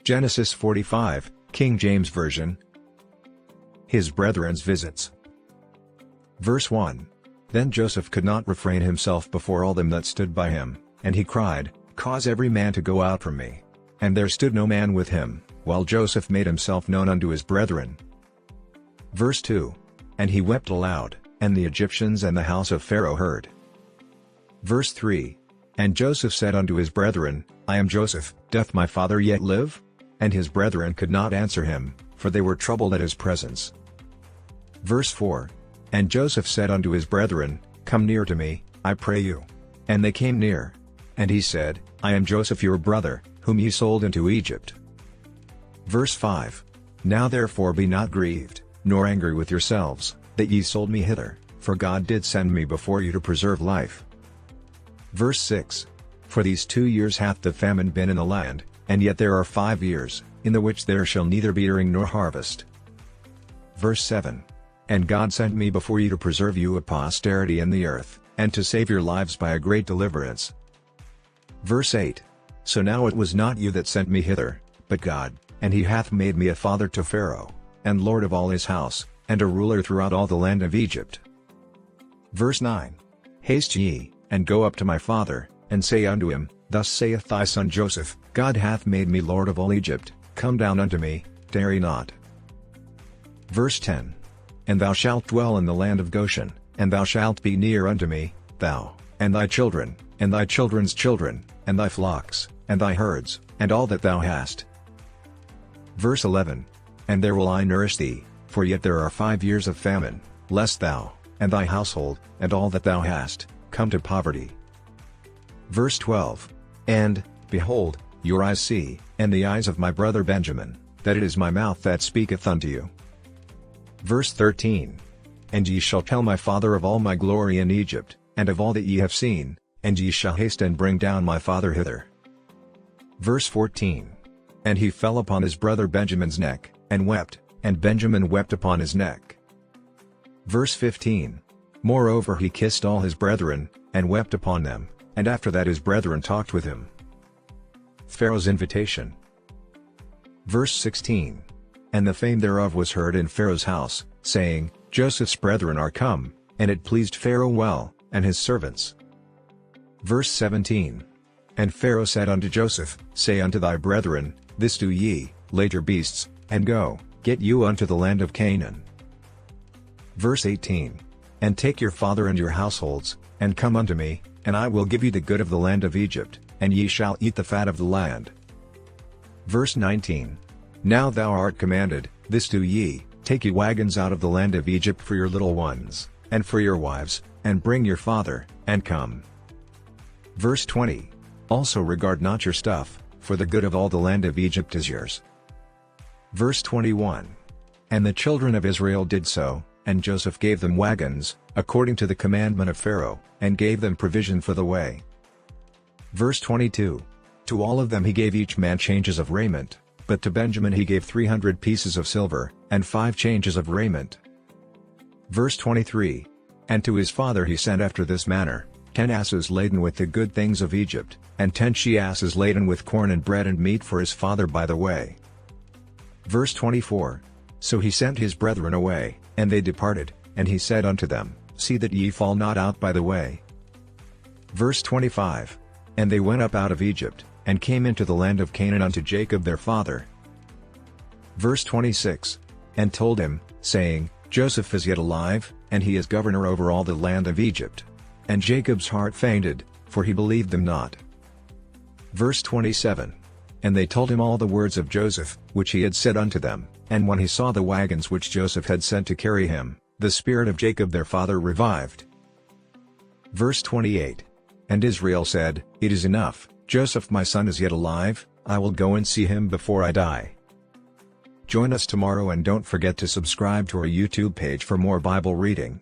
Genesis 45, King James Version. His brethren's visits. Verse 1. Then Joseph could not refrain himself before all them that stood by him, and he cried, Cause every man to go out from me. And there stood no man with him, while Joseph made himself known unto his brethren. Verse 2. And he wept aloud, and the Egyptians and the house of Pharaoh heard. Verse 3. And Joseph said unto his brethren, I am Joseph, doth my father yet live? And his brethren could not answer him, for they were troubled at his presence. Verse 4. And Joseph said unto his brethren, Come near to me, I pray you. And they came near. And he said, I am Joseph your brother, whom ye sold into Egypt. Verse 5. Now therefore be not grieved, nor angry with yourselves, that ye sold me hither, for God did send me before you to preserve life. Verse 6. For these 2 years hath the famine been in the land, and yet there are 5 years, in the which there shall neither be earing nor harvest. Verse 7. And God sent me before you to preserve you a posterity in the earth, and to save your lives by a great deliverance. Verse 8. So now it was not you that sent me hither, but God, and he hath made me a father to Pharaoh, and lord of all his house, and a ruler throughout all the land of Egypt. Verse 9. Haste ye, and go up to my father, and say unto him, Thus saith thy son Joseph, God hath made me lord of all Egypt, come down unto me, tarry not. Verse 10. And thou shalt dwell in the land of Goshen, and thou shalt be near unto me, thou, and thy children, and thy children's children, and thy flocks, and thy herds, and all that thou hast. Verse 11. And there will I nourish thee, for yet there are 5 years of famine, lest thou, and thy household, and all that thou hast, come to poverty. Verse 12. And, behold, your eyes see, and the eyes of my brother Benjamin, that it is my mouth that speaketh unto you. Verse 13. And ye shall tell my father of all my glory in Egypt, and of all that ye have seen, and ye shall haste and bring down my father hither. Verse 14. And he fell upon his brother Benjamin's neck, and wept, and Benjamin wept upon his neck. Verse 15. Moreover he kissed all his brethren, and wept upon them, and after that his brethren talked with him. Pharaoh's invitation. Verse 16. And the fame thereof was heard in Pharaoh's house, saying, Joseph's brethren are come, and it pleased Pharaoh well, and his servants. Verse 17. And Pharaoh said unto Joseph, Say unto thy brethren, This do ye, lade your beasts, and go, get you unto the land of Canaan. Verse 18. And take your father and your households, and come unto me, and I will give you the good of the land of Egypt, and ye shall eat the fat of the land. Verse 19. Now thou art commanded, this do ye, take ye wagons out of the land of Egypt for your little ones, and for your wives, and bring your father, and come. Verse 20. Also regard not your stuff, for the good of all the land of Egypt is yours. Verse 21. And the children of Israel did so, and Joseph gave them wagons, according to the commandment of Pharaoh, and gave them provision for the way. Verse 22. To all of them he gave each man changes of raiment, but to Benjamin he gave 300 pieces of silver, and 5 changes of raiment. Verse 23. And to his father he sent after this manner, 10 asses laden with the good things of Egypt, and 10 she-asses laden with corn and bread and meat for his father by the way. Verse 24. So he sent his brethren away, and they departed, and he said unto them, See that ye fall not out by the way. Verse 25. And they went up out of Egypt, and came into the land of Canaan unto Jacob their father. Verse 26. And told him, saying, Joseph is yet alive, and he is governor over all the land of Egypt. And Jacob's heart fainted, for he believed them not. Verse 27. And they told him all the words of Joseph, which he had said unto them, and when he saw the wagons which Joseph had sent to carry him, the spirit of Jacob their father revived. Verse 28. And Israel said, It is enough, Joseph my son is yet alive, I will go and see him before I die. Join us tomorrow and don't forget to subscribe to our YouTube page for more Bible reading.